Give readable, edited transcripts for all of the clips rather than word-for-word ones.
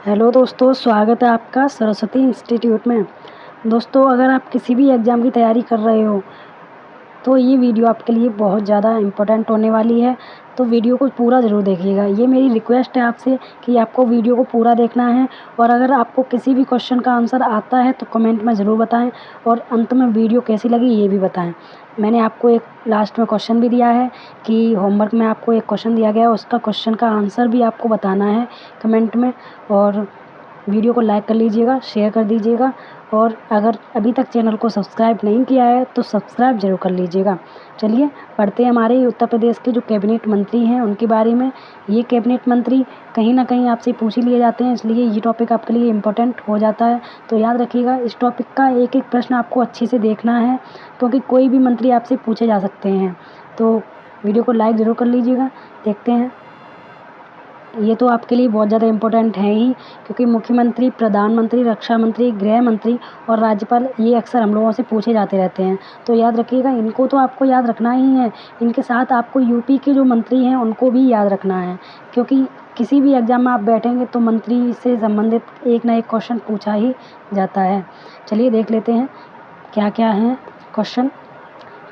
Hello दोस्तों, स्वागत है आपका सरस्वती इंस्टीट्यूट में। दोस्तों, अगर आप किसी भी एग्ज़ाम की तैयारी कर रहे हो तो ये वीडियो आपके लिए बहुत ज़्यादा इम्पोर्टेंट होने वाली है, तो वीडियो को पूरा ज़रूर देखिएगा। ये मेरी रिक्वेस्ट है आपसे कि आपको वीडियो को पूरा देखना है, और अगर आपको किसी भी क्वेश्चन का आंसर आता है तो कमेंट में ज़रूर बताएं, और अंत में वीडियो कैसी लगी ये भी बताएं। मैंने आपको एक लास्ट में क्वेश्चन भी दिया है कि होमवर्क में आपको एक क्वेश्चन दिया गया है, उसका क्वेश्चन का आंसर भी आपको बताना है कमेंट में। और वीडियो को लाइक कर लीजिएगा, शेयर कर दीजिएगा, और अगर अभी तक चैनल को सब्सक्राइब नहीं किया है तो सब्सक्राइब ज़रूर कर लीजिएगा। चलिए पढ़ते हैं हमारे उत्तर प्रदेश के जो कैबिनेट मंत्री हैं उनके बारे में। ये कैबिनेट मंत्री कहीं ना कहीं आपसे पूछ ही लिए जाते हैं, इसलिए ये टॉपिक आपके लिए इम्पोर्टेंट हो जाता है। तो याद रखिएगा, इस टॉपिक का एक एक प्रश्न आपको अच्छे से देखना है, क्योंकि कोई भी मंत्री आपसे पूछे जा सकते हैं। तो वीडियो को लाइक ज़रूर कर लीजिएगा। देखते हैं, ये तो आपके लिए बहुत ज़्यादा इम्पोर्टेंट है ही, क्योंकि मुख्यमंत्री, प्रधानमंत्री, रक्षा मंत्री, गृह मंत्री और राज्यपाल ये अक्सर हम लोगों से पूछे जाते रहते हैं। तो याद रखिएगा, इनको तो आपको याद रखना ही है। इनके साथ आपको यूपी के जो मंत्री हैं उनको भी याद रखना है, क्योंकि किसी भी एग्ज़ाम में आप बैठेंगे तो मंत्री से संबंधित एक ना एक क्वेश्चन पूछा ही जाता है। चलिए देख लेते हैं क्या क्या हैं क्वेश्चन।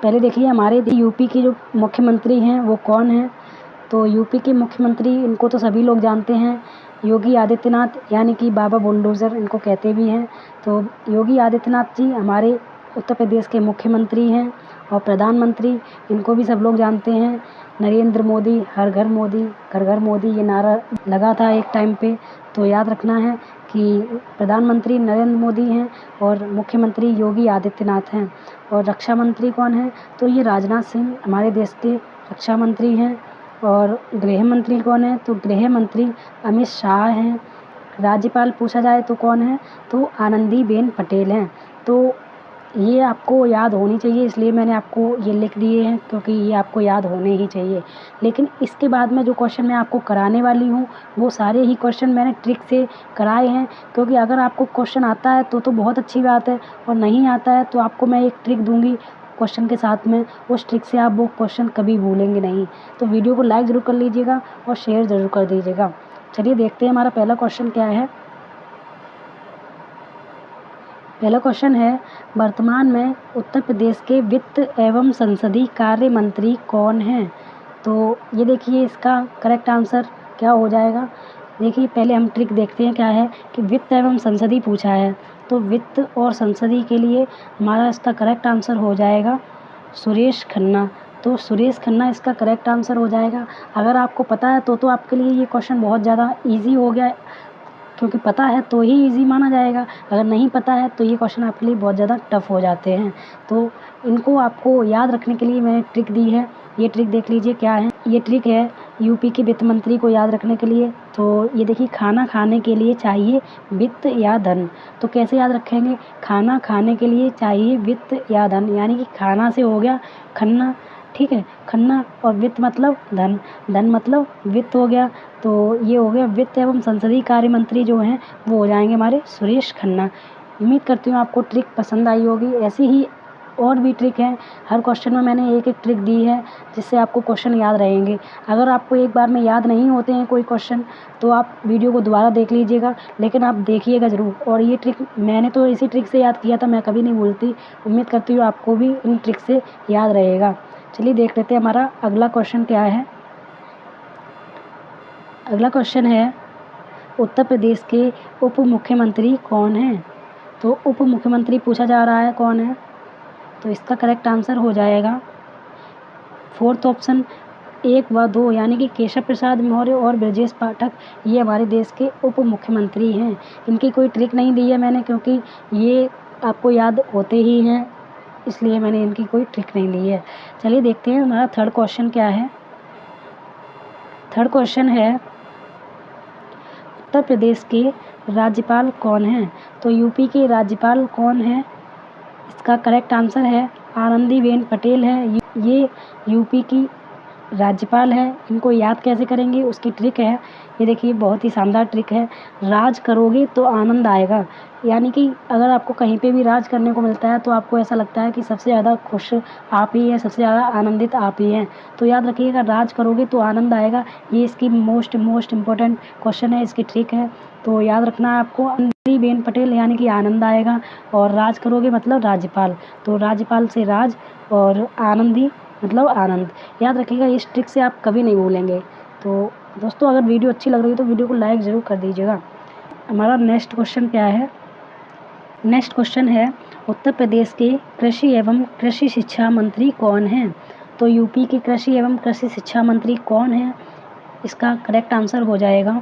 पहले देखिए, हमारे यूपी के जो मुख्यमंत्री हैं वो कौन हैं। तो यूपी के मुख्यमंत्री, इनको तो सभी लोग जानते हैं, योगी आदित्यनाथ, यानी कि बाबा बुलडोज़र इनको कहते भी हैं। तो योगी आदित्यनाथ जी हमारे उत्तर प्रदेश के मुख्यमंत्री हैं। और प्रधानमंत्री, इनको भी सब लोग जानते हैं, नरेंद्र मोदी। हर घर मोदी, घर घर मोदी ये नारा लगा था एक टाइम पे। तो याद रखना है कि प्रधानमंत्री नरेंद्र मोदी हैं और मुख्यमंत्री योगी आदित्यनाथ हैं। और रक्षा मंत्री कौन है, तो ये राजनाथ सिंह हमारे देश के रक्षा मंत्री हैं। और गृह मंत्री कौन है, तो गृह मंत्री अमित शाह हैं। राज्यपाल पूछा जाए तो कौन है, तो आनंदीबेन पटेल हैं। तो ये आपको याद होनी चाहिए, इसलिए मैंने आपको ये लिख दिए हैं, क्योंकि ये आपको याद होने ही चाहिए। लेकिन इसके बाद में जो क्वेश्चन मैं आपको कराने वाली हूँ वो सारे ही क्वेश्चन मैंने ट्रिक से कराए हैं, क्योंकि अगर आपको क्वेश्चन आता है तो बहुत अच्छी बात है, और नहीं आता है तो आपको मैं एक ट्रिक दूँगी क्वेश्चन के साथ में, उस ट्रिक से आप वो क्वेश्चन कभी भूलेंगे नहीं। तो वीडियो को लाइक ज़रूर कर लीजिएगा और शेयर ज़रूर कर दीजिएगा। चलिए देखते हैं हमारा पहला क्वेश्चन क्या है। पहला क्वेश्चन है, वर्तमान में उत्तर प्रदेश के वित्त एवं संसदीय कार्य मंत्री कौन हैं। तो ये देखिए, इसका करेक्ट आंसर क्या हो जाएगा। देखिए, पहले हम ट्रिक देखते हैं क्या है कि वित्त एवं संसदीय पूछा है, तो वित्त और संसदीय के लिए हमारा इसका करेक्ट आंसर हो जाएगा सुरेश खन्ना। तो सुरेश खन्ना इसका करेक्ट आंसर हो जाएगा। अगर आपको पता है तो आपके लिए ये क्वेश्चन बहुत ज़्यादा ईजी हो गया, क्योंकि पता है तो ही इजी माना जाएगा। अगर नहीं पता है तो ये क्वेश्चन आपके लिए बहुत ज़्यादा टफ हो जाते हैं। तो इनको आपको याद रखने के लिए मैंने ट्रिक दी है। ये ट्रिक देख लीजिए क्या है। ये ट्रिक है यूपी के वित्त मंत्री को याद रखने के लिए। तो ये देखिए, खाना खाने के लिए चाहिए वित्त या धन। तो कैसे याद रखेंगे, खाना खाने के लिए चाहिए वित्त या धन, यानी कि खाना से हो गया खन्ना, ठीक है, खन्ना, और वित्त मतलब धन, धन मतलब वित्त हो गया। तो ये हो गया वित्त एवं संसदीय कार्य मंत्री जो हैं वो हो जाएंगे हमारे सुरेश खन्ना। उम्मीद करती हूँ आपको ट्रिक पसंद आई होगी। ऐसी ही और भी ट्रिक है, हर क्वेश्चन में मैंने एक एक ट्रिक दी है जिससे आपको क्वेश्चन याद रहेंगे। अगर आपको एक बार में याद नहीं होते हैं कोई क्वेश्चन तो आप वीडियो को दोबारा देख लीजिएगा, लेकिन आप देखिएगा ज़रूर। और ये ट्रिक मैंने तो इसी ट्रिक से याद किया था, मैं कभी नहीं भूलती। उम्मीद करती हूँ आपको भी इन ट्रिक से याद रहेगा। चलिए देख लेते हैं हमारा अगला क्वेश्चन क्या है। अगला क्वेश्चन है, उत्तर प्रदेश के उप मुख्यमंत्री कौन हैं। तो उप मुख्यमंत्री पूछा जा रहा है कौन है, तो इसका करेक्ट आंसर हो जाएगा फोर्थ ऑप्शन 1 व 2, यानी कि केशव प्रसाद मौर्य और ब्रजेश पाठक। ये हमारे देश के उप मुख्यमंत्री हैं। इनकी कोई ट्रिक नहीं दी है मैंने, क्योंकि ये आपको याद होते ही हैं, इसलिए मैंने इनकी कोई ट्रिक नहीं दी है। चलिए देखते हैं हमारा थर्ड क्वेश्चन क्या है। थर्ड क्वेश्चन है, उत्तर प्रदेश के राज्यपाल कौन हैं। तो यूपी के राज्यपाल कौन हैं, इसका करेक्ट आंसर है आनंदीबेन पटेल है। ये यूपी की राज्यपाल है। इनको याद कैसे करेंगे, उसकी ट्रिक है ये देखिए बहुत ही शानदार ट्रिक है। राज करोगे तो आनंद आएगा, यानी कि अगर आपको कहीं पे भी राज करने को मिलता है तो आपको ऐसा लगता है कि सबसे ज़्यादा खुश आप ही हैं, सबसे ज़्यादा आनंदित आप ही हैं। तो याद रखिएगा, राज करोगे तो आनंद आएगा, ये इसकी मोस्ट इम्पोर्टेंट क्वेश्चन है, इसकी ट्रिक है। तो याद रखना है आपको, आनंदीबेन पटेल यानी कि आनंद आएगा, और राज करोगे मतलब राज्यपाल, तो राज्यपाल से राज और आनंदी मतलब आनंद। याद रखिएगा, इस ट्रिक से आप कभी नहीं भूलेंगे। तो दोस्तों, अगर वीडियो अच्छी लग रही है तो वीडियो को लाइक ज़रूर कर दीजिएगा। हमारा नेक्स्ट क्वेश्चन क्या है? नेक्स्ट क्वेश्चन है, उत्तर प्रदेश के कृषि एवं कृषि शिक्षा मंत्री कौन हैं? तो यूपी के कृषि एवं कृषि शिक्षा मंत्री कौन हैं? इसका करेक्ट आंसर हो जाएगा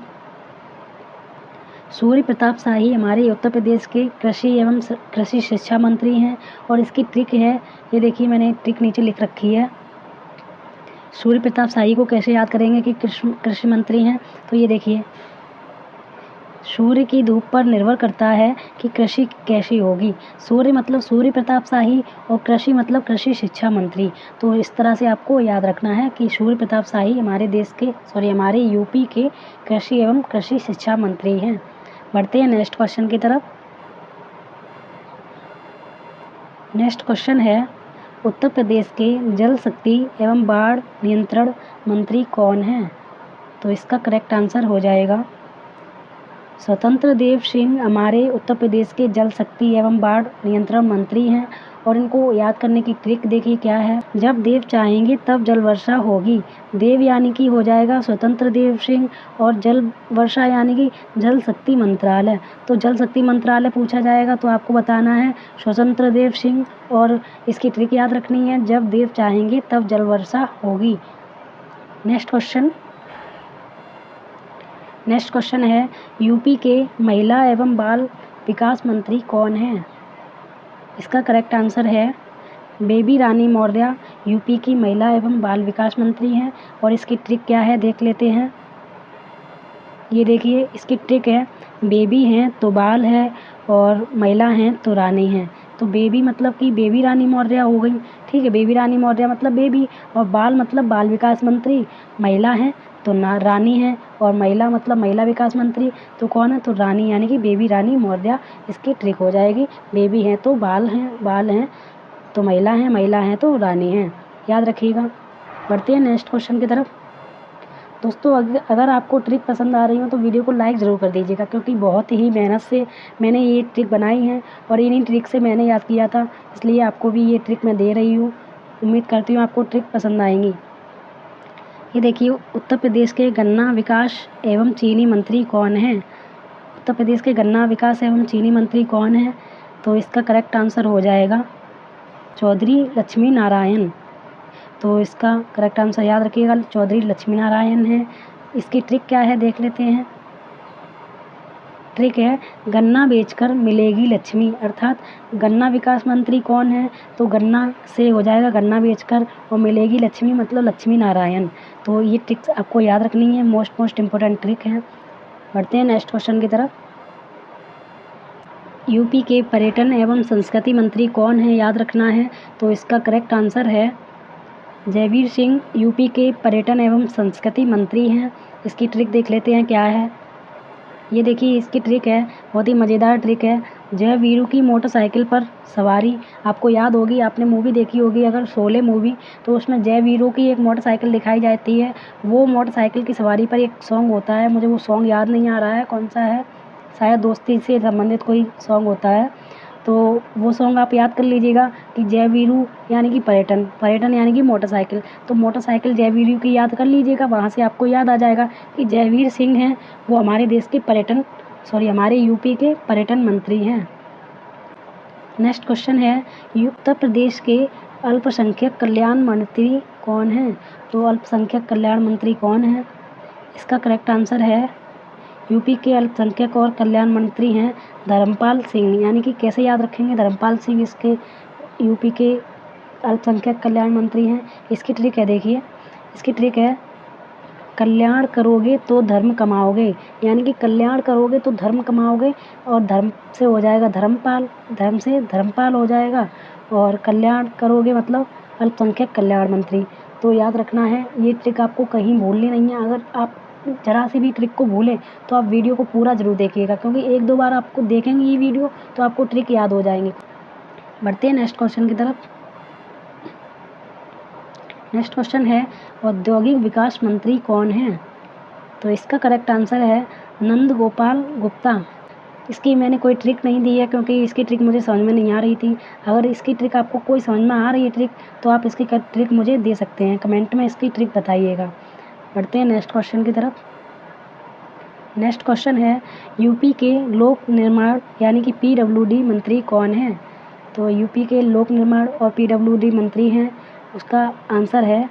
सूर्य प्रताप शाही हमारे उत्तर प्रदेश के कृषि एवं कृषि शिक्षा मंत्री हैं। और इसकी ट्रिक है, ये देखिए मैंने ट्रिक नीचे लिख रखी है। सूर्य प्रताप शाही को कैसे याद करेंगे कि कृषि मंत्री हैं? तो ये देखिए, सूर्य की धूप पर निर्भर करता है कि कृषि कैसी होगी। सूर्य मतलब सूर्य प्रताप शाही और कृषि मतलब कृषि शिक्षा मंत्री। तो इस तरह से आपको याद रखना है कि सूर्य प्रताप शाही हमारे यूपी के कृषि एवं कृषि शिक्षा मंत्री हैं। बढ़ते हैं नेक्स्ट क्वेश्चन की तरफ। नेक्स्ट क्वेश्चन है, उत्तर प्रदेश के जल शक्ति एवं बाढ़ नियंत्रण मंत्री कौन हैं? तो इसका करेक्ट आंसर हो जाएगा स्वतंत्र देव सिंह हमारे उत्तर प्रदेश के जल शक्ति एवं बाढ़ नियंत्रण मंत्री हैं। और इनको याद करने की ट्रिक देखिए क्या है। जब देव चाहेंगे तब जल वर्षा होगी। देव यानी कि हो जाएगा स्वतंत्र देव सिंह, और जल वर्षा यानी कि जल शक्ति मंत्रालय। तो जल शक्ति मंत्रालय पूछा जाएगा तो आपको बताना है स्वतंत्र देव सिंह, और इसकी ट्रिक याद रखनी है, जब देव चाहेंगे तब जल वर्षा होगी। नेक्स्ट क्वेश्चन है, यूपी के महिला एवं बाल विकास मंत्री कौन हैं? इसका करेक्ट आंसर है बेबी रानी मौर्य यूपी की महिला एवं बाल विकास मंत्री हैं। और इसकी ट्रिक क्या है देख लेते हैं। ये देखिए, इसकी ट्रिक है, बेबी हैं तो बाल है, और महिला हैं तो रानी हैं। तो बेबी मतलब कि बेबी रानी मौर्य हो गई, ठीक है। बेबी रानी मौर्य मतलब बेबी, और बाल मतलब बाल विकास मंत्री। महिला हैं तो रानी है, और महिला मतलब महिला विकास मंत्री। तो कौन है? तो रानी, यानी कि बेबी रानी मौर्य इसकी ट्रिक हो जाएगी। बेबी हैं तो बाल हैं तो महिला हैं तो रानी हैं। याद रखिएगा। बढ़ते हैं नेक्स्ट क्वेश्चन की तरफ। दोस्तों, अगर आपको ट्रिक पसंद आ रही हो तो वीडियो को लाइक ज़रूर कर दीजिएगा, क्योंकि बहुत ही मेहनत से मैंने ये ट्रिक बनाई है, और इन्हीं ट्रिक से मैंने याद किया था, इसलिए आपको भी ये ट्रिक मैं दे रही हूँ। उम्मीद करती हूँ आपको ट्रिक पसंद आएंगी। ये देखिए, उत्तर प्रदेश के गन्ना विकास एवं चीनी मंत्री कौन हैं? उत्तर प्रदेश के गन्ना विकास एवं चीनी मंत्री कौन हैं? तो इसका करेक्ट आंसर हो जाएगा चौधरी लक्ष्मी नारायण। तो इसका करेक्ट आंसर याद रखिएगा, चौधरी लक्ष्मी नारायण है। इसकी ट्रिक क्या है देख लेते हैं। ट्रिक है, गन्ना बेचकर मिलेगी लक्ष्मी। अर्थात गन्ना विकास मंत्री कौन है? तो गन्ना से हो जाएगा गन्ना बेचकर, और मिलेगी लक्ष्मी मतलब लक्ष्मी नारायण। तो ये ट्रिक्स आपको याद रखनी है, मोस्ट इम्पोर्टेंट ट्रिक है। बढ़ते हैं नेक्स्ट क्वेश्चन की तरफ। यूपी के पर्यटन एवं संस्कृति मंत्री कौन है? याद रखना है। तो इसका करेक्ट आंसर है जयवीर सिंह यूपी के पर्यटन एवं संस्कृति मंत्री हैं। इसकी ट्रिक देख लेते हैं क्या है। ये देखिए, इसकी ट्रिक है, बहुत ही मज़ेदार ट्रिक है। जयवीरू की मोटरसाइकिल पर सवारी। आपको याद होगी, आपने मूवी देखी होगी अगर, शोले मूवी, तो उसमें जयवीरू की एक मोटरसाइकिल दिखाई जाती है। वो मोटरसाइकिल की सवारी पर एक सॉन्ग होता है, मुझे वो सॉन्ग याद नहीं आ रहा है कौन सा है, शायद दोस्ती से संबंधित कोई सॉन्ग होता है। तो वो सॉन्ग आप याद कर लीजिएगा कि जयवीरू यानी कि पर्यटन यानी कि मोटरसाइकिल। तो मोटरसाइकिल जयवीरू की याद कर लीजिएगा, वहाँ से आपको याद आ जाएगा कि जयवीर सिंह हैं, वो हमारे देश के हमारे यूपी के पर्यटन मंत्री हैं। नेक्स्ट क्वेश्चन है, उत्तर प्रदेश के अल्पसंख्यक कल्याण मंत्री कौन हैं? तो अल्पसंख्यक कल्याण मंत्री कौन है? इसका करेक्ट आंसर है यूपी के अल्पसंख्यक और कल्याण मंत्री हैं धर्मपाल सिंह। यानी कि कैसे याद रखेंगे, धर्मपाल सिंह इसके यूपी के अल्पसंख्यक कल्याण मंत्री हैं। इसकी ट्रिक है, देखिए इसकी ट्रिक है, कल्याण करोगे तो धर्म कमाओगे। यानी कि कल्याण करोगे तो धर्म कमाओगे, और धर्म से हो जाएगा धर्मपाल, धर्म से धर्मपाल हो जाएगा, और कल्याण करोगे मतलब अल्पसंख्यक कल्याण मंत्री। तो याद रखना है, ये ट्रिक आपको कहीं भूलनी नहीं है। अगर आप ज़रा सी भी ट्रिक को भूलें तो आप वीडियो को पूरा ज़रूर देखिएगा, क्योंकि 1-2 बार आपको देखेंगे ये वीडियो तो आपको ट्रिक याद हो जाएंगे। बढ़ते हैं नेक्स्ट क्वेश्चन की तरफ। नेक्स्ट क्वेश्चन है औद्योगिक विकास मंत्री कौन है? तो इसका करेक्ट आंसर है नंद गोपाल गुप्ता। इसकी मैंने कोई ट्रिक नहीं दी है, क्योंकि इसकी ट्रिक मुझे समझ में नहीं आ रही थी। अगर इसकी ट्रिक आपको कोई समझ में आ रही है ट्रिक, तो आप इसकी ट्रिक मुझे दे सकते हैं, कमेंट में इसकी ट्रिक बताइएगा। बढ़ते हैं नेक्स्ट क्वेश्चन की तरफ। नेक्स्ट क्वेश्चन है यूपी के लोक निर्माण यानी कि PWD मंत्री कौन है? तो यूपी के लोक निर्माण और PWD मंत्री हैं, उसका आंसर है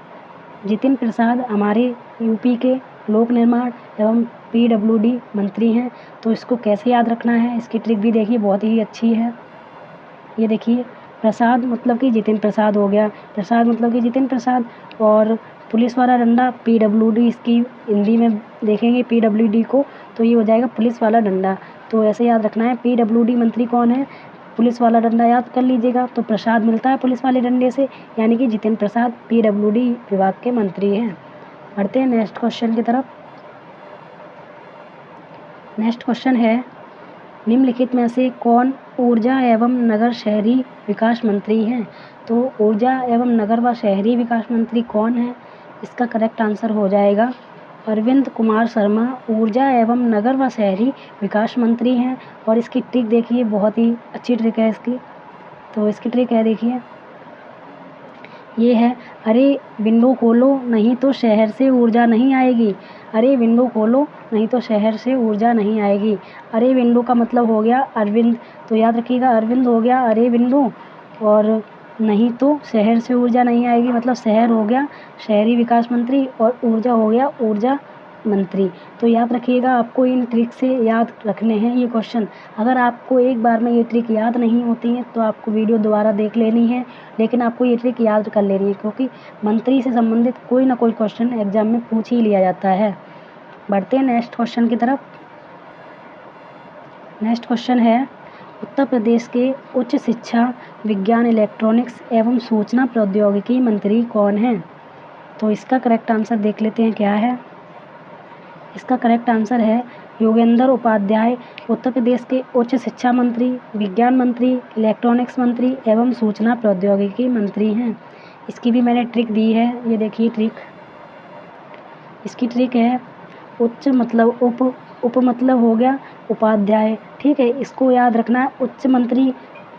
जितिन प्रसाद हमारे यूपी के लोक निर्माण एवं PWD मंत्री हैं। तो इसको कैसे याद रखना है, इसकी ट्रिक भी देखिए बहुत ही अच्छी है। ये देखिए, प्रसाद मतलब कि जितिन प्रसाद हो गया, प्रसाद मतलब कि जितिन प्रसाद, और पुलिस वाला डंडा PWD, इसकी हिंदी में देखेंगे PWD को तो ये हो जाएगा पुलिस वाला डंडा। तो ऐसे याद रखना है, PWD मंत्री कौन है, पुलिस वाला डंडा याद कर लीजिएगा। तो प्रसाद मिलता है पुलिस वाले डंडे से, यानी कि जितिन प्रसाद PWD विभाग के मंत्री हैं। बढ़ते हैं नेक्स्ट क्वेश्चन की तरफ। नेक्स्ट क्वेश्चन है निम्नलिखित में से कौन ऊर्जा एवं नगर शहरी विकास मंत्री हैं? तो ऊर्जा एवं नगर व शहरी विकास मंत्री कौन है? इसका करेक्ट आंसर हो जाएगा अरविंद कुमार शर्मा ऊर्जा एवं नगर व शहरी विकास मंत्री हैं। और इसकी ट्रिक देखिए, बहुत ही अच्छी ट्रिक है इसकी। तो इसकी ट्रिक है देखिए, ये है अरे विंडो खोलो नहीं तो शहर से ऊर्जा नहीं आएगी। अरे विंडो खोलो नहीं तो शहर से ऊर्जा नहीं आएगी। अरे विंडो का मतलब हो गया अरविंद, तो याद रखिएगा अरविंद हो गया अरे विंडो, और नहीं तो शहर से ऊर्जा नहीं आएगी मतलब शहर हो गया शहरी विकास मंत्री, और ऊर्जा हो गया ऊर्जा मंत्री। तो याद रखिएगा, आपको इन ट्रिक से याद रखने हैं ये क्वेश्चन। अगर आपको एक बार में ये ट्रिक याद नहीं होती है तो आपको वीडियो दोबारा देख लेनी है, लेकिन आपको ये ट्रिक याद कर लेनी है, क्योंकि मंत्री से संबंधित कोई ना कोई क्वेश्चन एग्जाम में पूछ ही लिया जाता है। बढ़ते हैं नेक्स्ट क्वेश्चन की तरफ। नेक्स्ट क्वेश्चन है उत्तर प्रदेश के उच्च शिक्षा विज्ञान इलेक्ट्रॉनिक्स एवं सूचना प्रौद्योगिकी मंत्री कौन हैं? तो इसका करेक्ट आंसर देख लेते हैं क्या है। इसका करेक्ट आंसर है योगेंद्र उपाध्याय। उत्तर प्रदेश के उच्च शिक्षा मंत्री, विज्ञान मंत्री, इलेक्ट्रॉनिक्स मंत्री एवं सूचना प्रौद्योगिकी मंत्री हैं। इसकी भी मैंने ट्रिक दी है, ये देखिए ट्रिक। इसकी ट्रिक है उच्च मतलब उप मतलब हो गया उपाध्याय, ठीक है। इसको याद रखना है,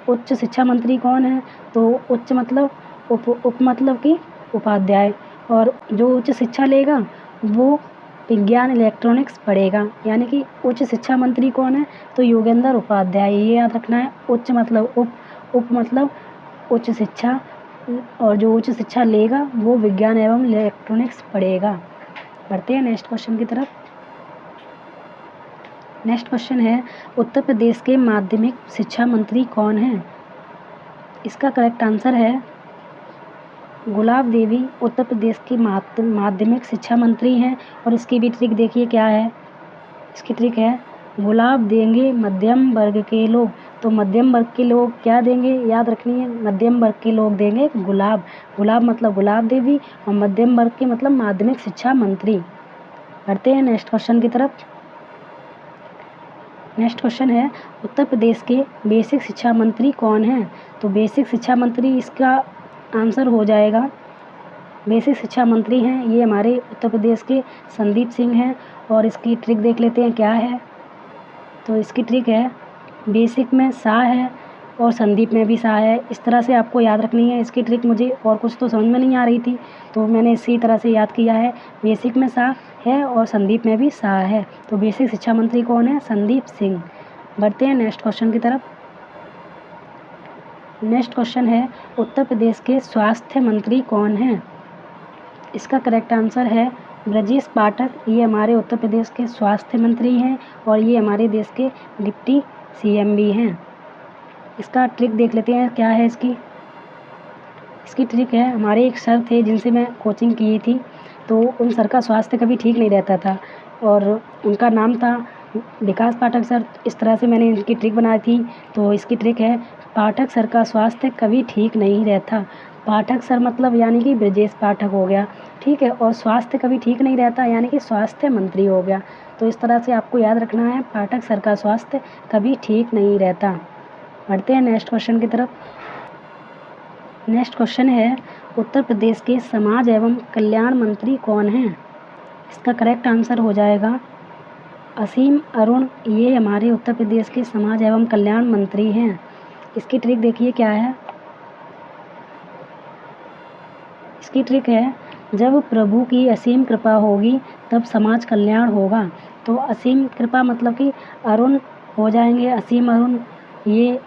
उच्च शिक्षा मंत्री कौन है, तो उच्च मतलब उप मतलब कि उपाध्याय, और जो उच्च शिक्षा लेगा वो विज्ञान इलेक्ट्रॉनिक्स पढ़ेगा, यानी कि उच्च शिक्षा मंत्री कौन है, तो योगेंद्र उपाध्याय। ये याद रखना है, उच्च मतलब उप मतलब उच्च शिक्षा, और जो उच्च शिक्षा लेगा वो विज्ञान एवं इलेक्ट्रॉनिक्स पढ़ेगा। बढ़ते हैं नेक्स्ट क्वेश्चन की तरफ। नेक्स्ट क्वेश्चन है उत्तर प्रदेश के माध्यमिक शिक्षा मंत्री कौन हैं? इसका करेक्ट आंसर है गुलाब देवी उत्तर प्रदेश की माध्यमिक शिक्षा मंत्री हैं। और इसकी भी ट्रिक देखिए क्या है। इसकी ट्रिक है गुलाब देंगे मध्यम वर्ग के लोग। तो मध्यम वर्ग के लोग क्या देंगे, याद रखनी है, मध्यम वर्ग के लोग देंगे गुलाब। गुलाब मतलब गुलाब देवी, और मध्यम वर्ग के मतलब माध्यमिक शिक्षा मंत्री। बढ़ते हैं नेक्स्ट क्वेश्चन की तरफ। नेक्स्ट क्वेश्चन है उत्तर प्रदेश के बेसिक शिक्षा मंत्री कौन हैं? तो बेसिक शिक्षा मंत्री, इसका आंसर हो जाएगा बेसिक शिक्षा मंत्री हैं ये हमारे उत्तर प्रदेश के संदीप सिंह हैं। और इसकी ट्रिक देख लेते हैं क्या है। तो इसकी ट्रिक है बेसिक में सा है और संदीप में भी सा है, इस तरह से आपको याद रखनी है। इसकी ट्रिक मुझे और कुछ तो समझ में नहीं आ रही थी, तो मैंने इसी तरह से याद किया है। बेसिक में सा है और संदीप में भी सा है, तो बेसिक शिक्षा मंत्री कौन है, संदीप सिंह। बढ़ते हैं नेक्स्ट क्वेश्चन की तरफ। नेक्स्ट क्वेश्चन है उत्तर प्रदेश के स्वास्थ्य मंत्री कौन हैं? इसका करेक्ट आंसर है ब्रजेश पाठक। ये हमारे उत्तर प्रदेश के स्वास्थ्य मंत्री हैं और ये हमारे देश के डिप्टी CM भी हैं। इसका ट्रिक देख लेते हैं क्या है इसकी ट्रिक है, हमारे एक सर थे जिनसे मैं कोचिंग की थी, तो उन सर का स्वास्थ्य कभी ठीक नहीं रहता था, और उनका नाम था विकास पाठक सर, इस तरह से मैंने इनकी ट्रिक बनाई थी। तो इसकी ट्रिक है, पाठक सर का स्वास्थ्य कभी ठीक नहीं रहता। पाठक सर मतलब यानी कि ब्रजेश पाठक हो गया, ठीक है। और स्वास्थ्य कभी ठीक नहीं रहता यानी कि स्वास्थ्य मंत्री हो गया। तो इस तरह से आपको याद रखना है, पाठक सर का स्वास्थ्य कभी ठीक नहीं रहता। बढ़ते हैं नेक्स्ट क्वेश्चन की तरफ। नेक्स्ट क्वेश्चन है, उत्तर प्रदेश के समाज एवं कल्याण मंत्री कौन हैं? इसका करेक्ट आंसर हो जाएगा असीम अरुण। ये हमारे उत्तर प्रदेश के समाज एवं कल्याण मंत्री हैं। इसकी ट्रिक देखिए क्या है। इसकी ट्रिक है, जब प्रभु की असीम कृपा होगी तब समाज कल्याण होगा। तो असीम कृपा मतलब कि अरुण हो जाएंगे असीम अरुण, ये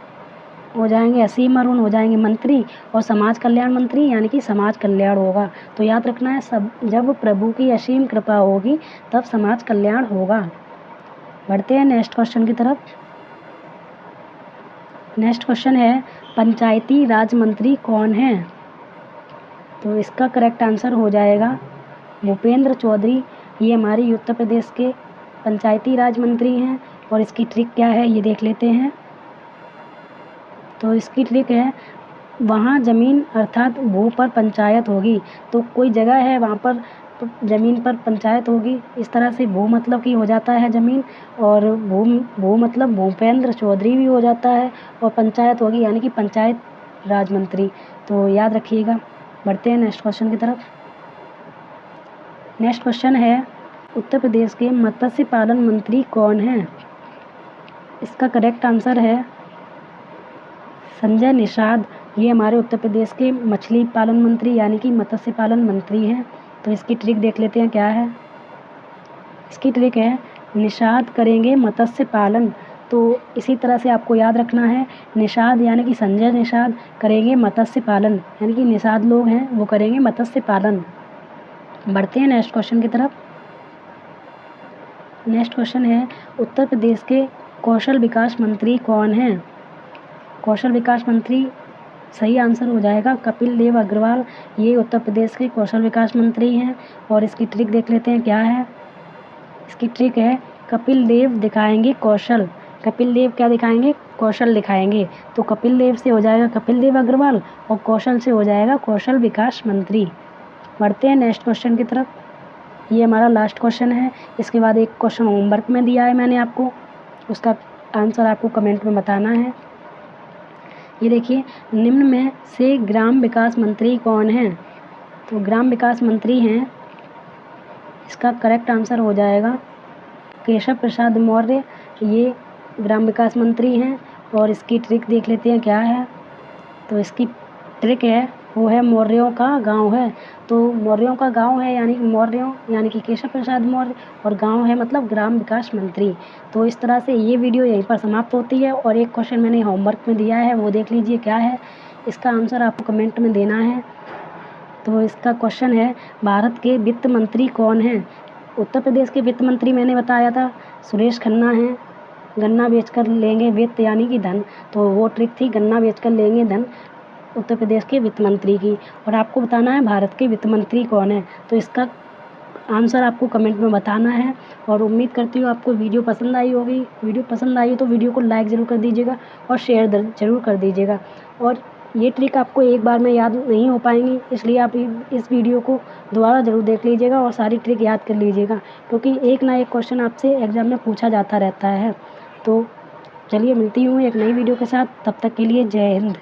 हो जाएंगे असीम अरुण हो जाएंगे मंत्री, और समाज कल्याण मंत्री यानी कि समाज कल्याण होगा। तो याद रखना है, सब जब प्रभु की असीम कृपा होगी तब समाज कल्याण होगा। बढ़ते हैं नेक्स्ट क्वेश्चन की तरफ। नेक्स्ट क्वेश्चन है, पंचायती राज मंत्री कौन है? तो इसका करेक्ट आंसर हो जाएगा भूपेंद्र चौधरी। ये हमारे उत्तर प्रदेश के पंचायती राज मंत्री हैं। और इसकी ट्रिक क्या है ये देख लेते हैं। तो इसकी ट्रिक है, वहाँ ज़मीन अर्थात भू पर पंचायत होगी। तो कोई जगह है वहाँ पर ज़मीन पर पंचायत होगी। इस तरह से भू मतलब कि हो जाता है ज़मीन, और भू मतलब भूपेंद्र चौधरी भी हो जाता है, और पंचायत होगी यानी कि पंचायत राज मंत्री। तो याद रखिएगा। बढ़ते हैं नेक्स्ट क्वेश्चन की तरफ। नेक्स्ट क्वेश्चन है, उत्तर प्रदेश के मत्स्य पालन मंत्री कौन हैं? इसका करेक्ट आंसर है संजय निषाद। ये हमारे उत्तर प्रदेश के मछली पालन मंत्री यानी कि मत्स्य पालन मंत्री हैं। तो इसकी ट्रिक देख लेते हैं क्या है। इसकी ट्रिक है, निषाद करेंगे मत्स्य पालन। तो इसी तरह से आपको याद रखना है, निषाद यानी कि संजय निषाद करेंगे मत्स्य पालन, यानी कि निषाद लोग हैं वो करेंगे मत्स्य पालन। बढ़ते हैं नेक्स्ट क्वेश्चन की तरफ। नेक्स्ट क्वेश्चन है, उत्तर प्रदेश के कौशल विकास मंत्री कौन हैं? कौशल विकास मंत्री सही आंसर हो जाएगा कपिल देव अग्रवाल। ये उत्तर प्रदेश के कौशल विकास मंत्री हैं। और इसकी ट्रिक देख लेते हैं क्या है। इसकी ट्रिक है, कपिल देव दिखाएंगे कौशल। कपिल देव क्या दिखाएंगे? कौशल दिखाएंगे। तो कपिल देव से हो जाएगा कपिल देव अग्रवाल, और कौशल से हो जाएगा कौशल विकास मंत्री। बढ़ते हैं नेक्स्ट क्वेश्चन की तरफ। ये हमारा लास्ट क्वेश्चन है। इसके बाद एक क्वेश्चन होमवर्क में दिया है मैंने आपको, उसका आंसर आपको कमेंट में बताना है। ये देखिए, निम्न में से ग्राम विकास मंत्री कौन हैं? तो ग्राम विकास मंत्री हैं, इसका करेक्ट आंसर हो जाएगा केशव प्रसाद मौर्य। ये ग्राम विकास मंत्री हैं। और इसकी ट्रिक देख लेते हैं क्या है। तो इसकी ट्रिक है, वो है मौर्यों का गांव है। तो मौर्यों का गांव है यानी कि मौर्यों यानी कि केशव प्रसाद मौर्य, और गांव है मतलब ग्राम विकास मंत्री। तो इस तरह से ये वीडियो यहीं पर समाप्त होती है। और एक क्वेश्चन मैंने होमवर्क में दिया है, वो देख लीजिए क्या है। इसका आंसर आपको कमेंट में देना है। तो इसका क्वेश्चन है, भारत के वित्त मंत्री कौन हैं? उत्तर प्रदेश के वित्त मंत्री मैंने बताया था, सुरेश खन्ना हैं। गन्ना बेचकर लेंगे वित्त यानी कि धन। तो वो ट्रिक थी, गन्ना बेचकर लेंगे धन, उत्तर प्रदेश के वित्त मंत्री की। और आपको बताना है भारत के वित्त मंत्री कौन है। तो इसका आंसर आपको कमेंट में बताना है। और उम्मीद करती हूँ आपको वीडियो पसंद आई होगी। वीडियो पसंद आई तो वीडियो को लाइक ज़रूर कर दीजिएगा और शेयर ज़रूर कर दीजिएगा। और ये ट्रिक आपको एक बार में याद नहीं हो पाएंगी, इसलिए आप इस वीडियो को दोबारा ज़रूर देख लीजिएगा और सारी ट्रिक याद कर लीजिएगा, क्योंकि एक ना एक क्वेश्चन आपसे एग्ज़ाम में पूछा जाता रहता है। तो चलिए, मिलती हूँ एक नई वीडियो के साथ। तब तक के लिए जय हिंद।